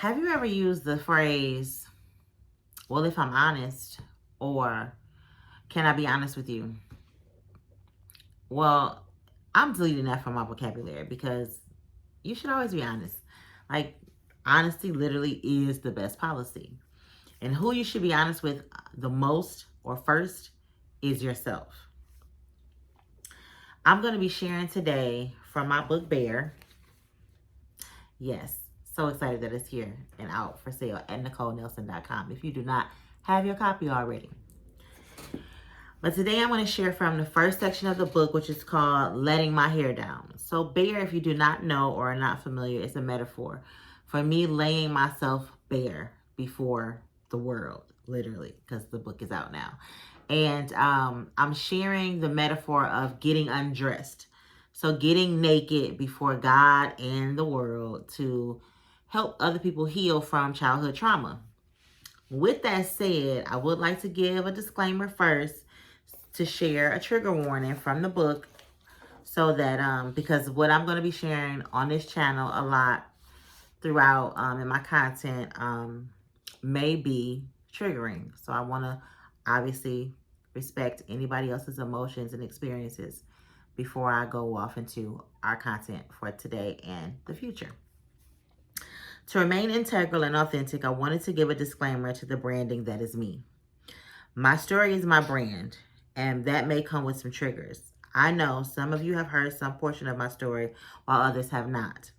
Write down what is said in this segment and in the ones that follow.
Have you ever used the phrase, well, if I'm honest, or can I be honest with you? Well, I'm deleting that from my vocabulary because you should always be honest. Like, honesty literally is the best policy. And who you should be honest with the most or first is yourself. I'm going to be sharing today from my book, Bear. Yes, so excited that it's here and out for sale at NicoleNelson.com if you do not have your copy already. But today I'm going to share from the first section of the book, which is called Letting My Hair Down. So bare, if you do not know or are not familiar, is a metaphor for me laying myself bare before the world, literally, because the book is out now. And I'm sharing the metaphor of getting undressed. So getting naked before God and the world to help other people heal from childhood trauma. With that said, I would like to give a disclaimer first to share a trigger warning from the book so that because what I'm going to be sharing on this channel a lot throughout in my content may be triggering. So I want to obviously respect anybody else's emotions and experiences before I go off into our content for today and the future. To remain integral and authentic, I wanted to give a disclaimer to the branding that is me. My story is my brand, and that may come with some triggers. I know some of you have heard some portion of my story while others have not.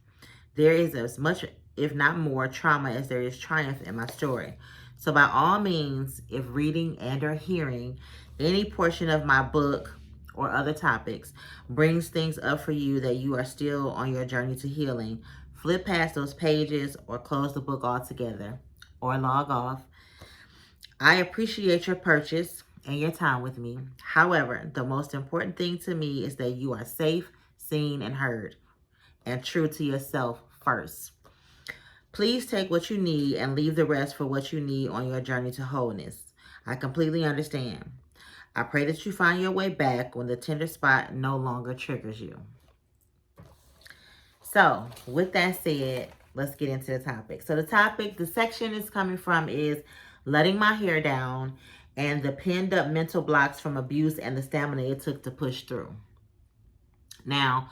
There is as much, if not more, trauma as there is triumph in my story. So by all means, if reading and or hearing any portion of my book or other topics brings things up for you that you are still on your journey to healing, flip past those pages or close the book altogether or log off. I appreciate your purchase and your time with me. However, the most important thing to me is that you are safe, seen, and heard, and true to yourself first. Please take what you need and leave the rest for what you need on your journey to wholeness. I completely understand. I pray that you find your way back when the tender spot no longer triggers you. So, with that said, let's get into the topic. So the section is coming from is letting my hair down and the pinned up mental blocks from abuse and the stamina it took to push through. Now,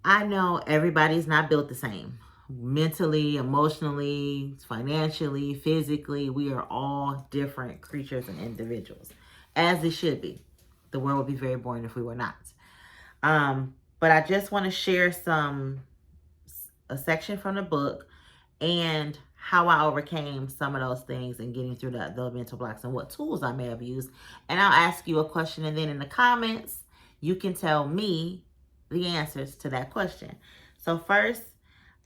I know everybody's not built the same. Mentally, emotionally, financially, physically, we are all different creatures and individuals, as it should be. The world would be very boring if we were not. But I just want to share a section from the book and how I overcame some of those things and getting through the mental blocks and what tools I may have used. And I'll ask you a question, and then in the comments, you can tell me the answers to that question. So first,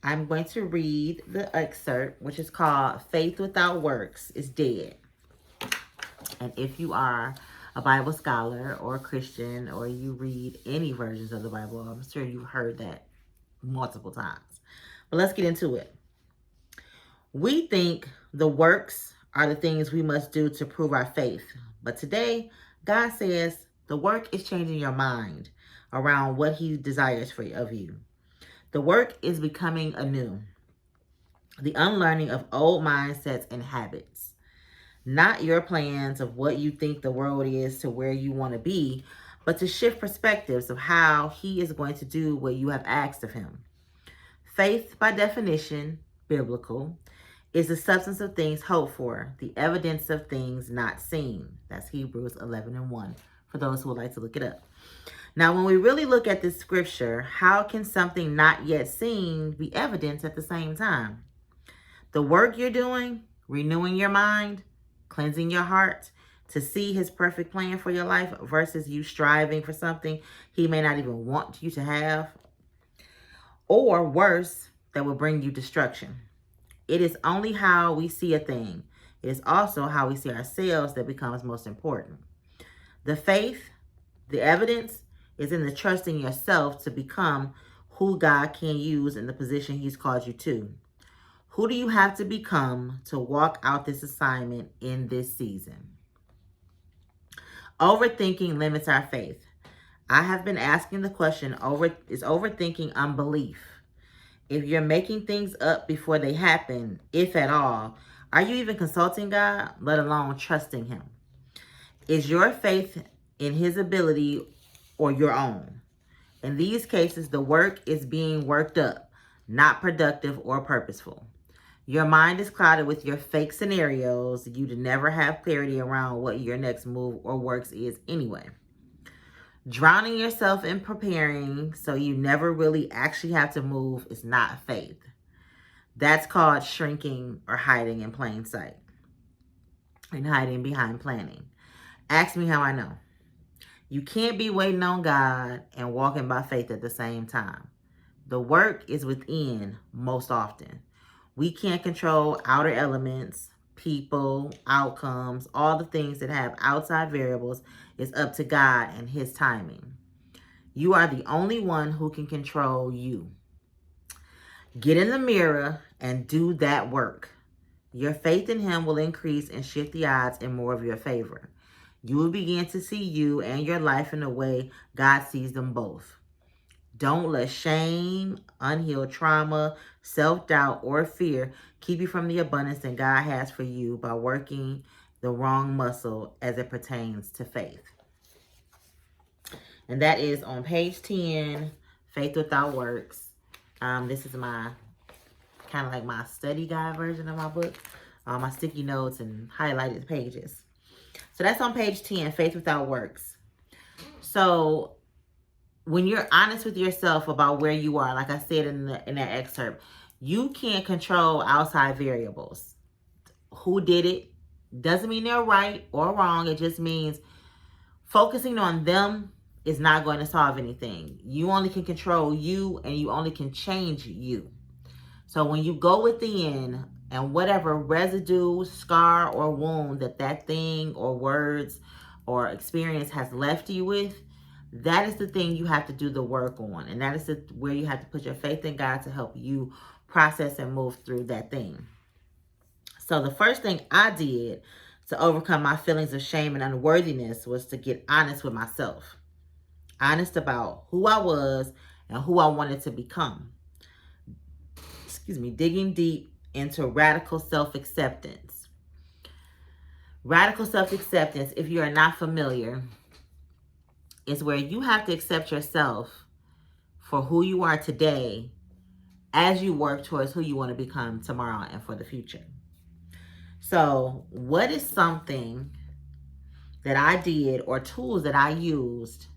I'm going to read the excerpt, which is called Faith Without Works is Dead. And if you are a Bible scholar or a Christian, or you read any versions of the Bible, I'm sure you've heard that multiple times. But let's get into it. We think the works are the things we must do to prove our faith. But today, God says the work is changing your mind around what he desires of you. The work is becoming anew. The unlearning of old mindsets and habits. Not your plans of what you think the world is to where you want to be, but to shift perspectives of how he is going to do what you have asked of him. Faith, by definition, biblical, is the substance of things hoped for, the evidence of things not seen. That's Hebrews 11:1, for those who would like to look it up. Now, when we really look at this scripture, how can something not yet seen be evidence at the same time? The work you're doing, renewing your mind, cleansing your heart to see his perfect plan for your life versus you striving for something he may not even want you to have, or worse, that will bring you destruction. It is only how we see a thing. It is also how we see ourselves that becomes most important. The faith, the evidence, is in the trust in yourself to become who God can use in the position he's called you to. Who do you have to become to walk out this assignment in this season? Overthinking limits our faith. I have been asking the question, is overthinking unbelief? If you're making things up before they happen, if at all, are you even consulting God, let alone trusting Him? Is your faith in His ability or your own? In these cases, the work is being worked up, not productive or purposeful. Your mind is clouded with your fake scenarios. You'd never have clarity around what your next move or works is anyway. Drowning yourself in preparing so you never really actually have to move is not faith. That's called shrinking or hiding in plain sight and hiding behind planning. Ask me how I know. You can't be waiting on God and walking by faith at the same time. The work is within most often. We can't control outer elements, people, outcomes, all the things that have outside variables is up to God and His timing. You are the only one who can control you. Get in the mirror and do that work. Your faith in Him will increase and shift the odds in more of your favor. You will begin to see you and your life in a way God sees them both. Don't let shame, unhealed trauma, self-doubt, or fear keep you from the abundance that God has for you by working the wrong muscle as it pertains to faith. And that is on page 10, Faith Without Works. This is my kind of like my study guide version of my book, my sticky notes and highlighted pages. So that's on page 10, Faith Without Works. So when you're honest with yourself about where you are, like I said in that excerpt, you can't control outside variables. Who did it doesn't mean they're right or wrong. It just means focusing on them is not going to solve anything. You only can control you, and you only can change you. So when you go within, and whatever residue, scar, or wound that thing or words or experience has left you with, that is the thing you have to do the work on. And that is where you have to put your faith in God to help you process and move through that thing. So the first thing I did to overcome my feelings of shame and unworthiness was to get honest with myself. Honest about who I was and who I wanted to become. Digging deep into radical self-acceptance. Radical self-acceptance, if you are not familiar, is where you have to accept yourself for who you are today as you work towards who you want to become tomorrow and for the future. So, what is something that I did or tools that I used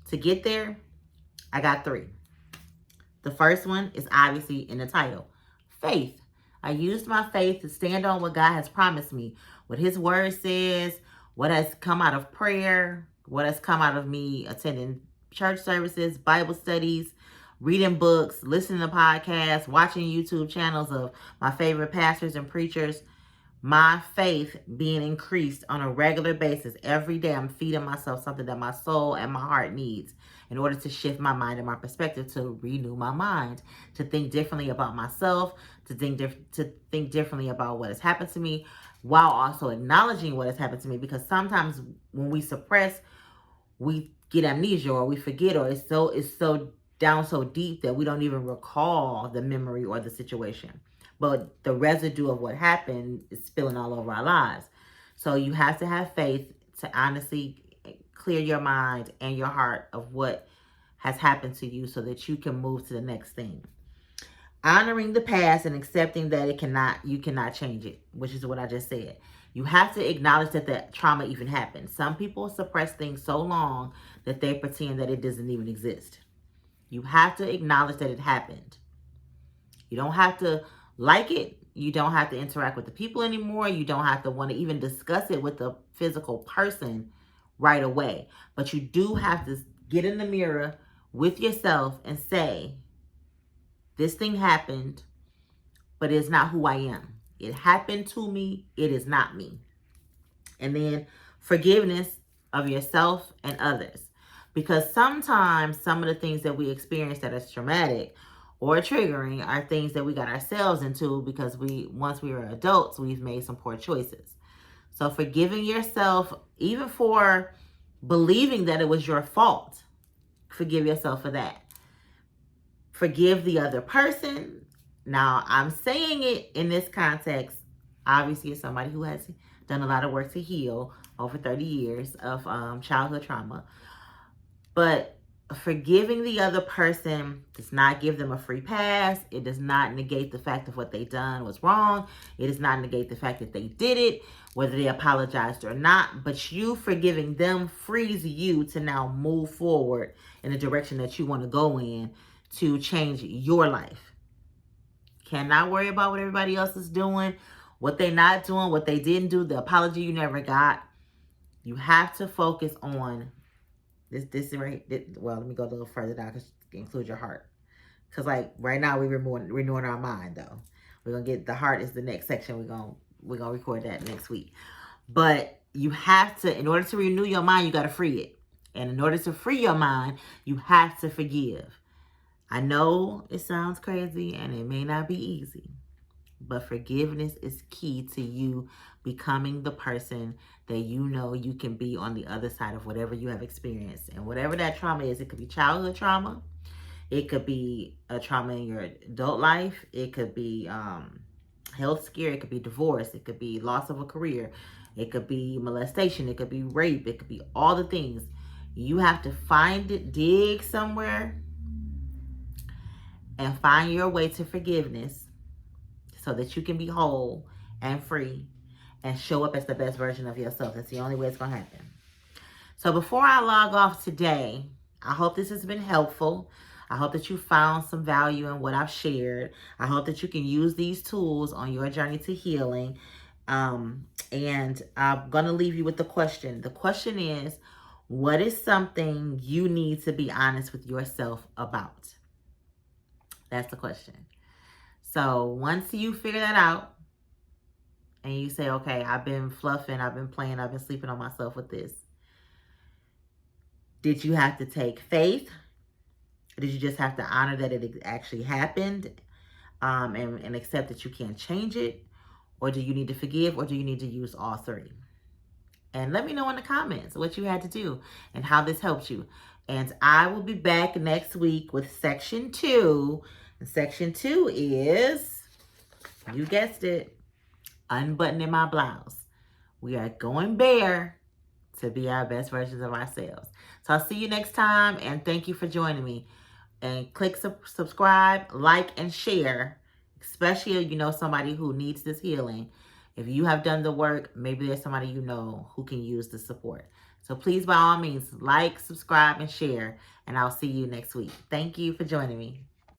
to get there? I got 3. The first one is obviously in the title, faith. I used my faith to stand on what God has promised me, what His word says, what has come out of prayer, what has come out of me attending church services, Bible studies, reading books, listening to podcasts, watching YouTube channels of my favorite pastors and preachers. My faith being increased on a regular basis. Every day I'm feeding myself something that my soul and my heart needs in order to shift my mind and my perspective, to renew my mind, to think differently about myself, to think differently about what has happened to me, while also acknowledging what has happened to me. Because sometimes when we suppress, we get amnesia, or we forget, or it's so down so deep that we don't even recall the memory or the situation. But the residue of what happened is spilling all over our lives. So you have to have faith to honestly clear your mind and your heart of what has happened to you so that you can move to the next thing. Honoring the past and accepting that you cannot change it, which is what I just said. You have to acknowledge that the trauma even happened. Some people suppress things so long that they pretend that it doesn't even exist. You have to acknowledge that it happened. You don't have to like it. You don't have to interact with the people anymore. You don't have to want to even discuss it with the physical person right away. But you do have to get in the mirror with yourself and say, this thing happened, but it's not who I am. It happened to me. It is not me. And then forgiveness of yourself and others. Because sometimes some of the things that we experience that is traumatic or triggering are things that we got ourselves into because once we were adults, we've made some poor choices. So forgiving yourself, even for believing that it was your fault, forgive yourself for that. Forgive the other person. Now, I'm saying it in this context, obviously, as somebody who has done a lot of work to heal over 30 years of childhood trauma. But forgiving the other person does not give them a free pass. It does not negate the fact of what they done was wrong. It does not negate the fact that they did it, whether they apologized or not. But you forgiving them frees you to now move forward in the direction that you want to go in to change your life. Cannot worry about what everybody else is doing, what they not doing, what they didn't do, the apology you never got. You have to focus on this right. Well, let me go a little further down because include your heart. Because like right now we're renewing our mind though. We're gonna get the heart is the next section. We're gonna record that next week. But you have to, in order to renew your mind, you got to free it. And in order to free your mind, you have to forgive. I know it sounds crazy and it may not be easy, but forgiveness is key to you becoming the person that you know you can be on the other side of whatever you have experienced. And whatever that trauma is, it could be childhood trauma. It could be a trauma in your adult life. It could be health scare. It could be divorce. It could be loss of a career. It could be molestation. It could be rape. It could be all the things. You have to find it, dig somewhere, and find your way to forgiveness so that you can be whole and free and show up as the best version of yourself. That's the only way it's going to happen. So before I log off today, I hope this has been helpful. I hope that you found some value in what I've shared. I hope that you can use these tools on your journey to healing. And I'm going to leave you with the question. The question is, what is something you need to be honest with yourself about? That's the question. So once you figure that out and you say, okay, I've been fluffing, I've been playing, I've been sleeping on myself with this. Did you have to take faith? Or did you just have to honor that it actually happened and accept that you can't change it? Or do you need to forgive? Or do you need to use all three? And let me know in the comments what you had to do and how this helped you. And I will be back next week with section 2. And section 2 is, you guessed it, unbuttoning my blouse. We are going bare to be our best versions of ourselves. So I'll see you next time, and thank you for joining me. And click subscribe, like, and share, especially if you know somebody who needs this healing. If you have done the work, maybe there's somebody you know who can use the support. So please, by all means, like, subscribe, and share, and I'll see you next week. Thank you for joining me.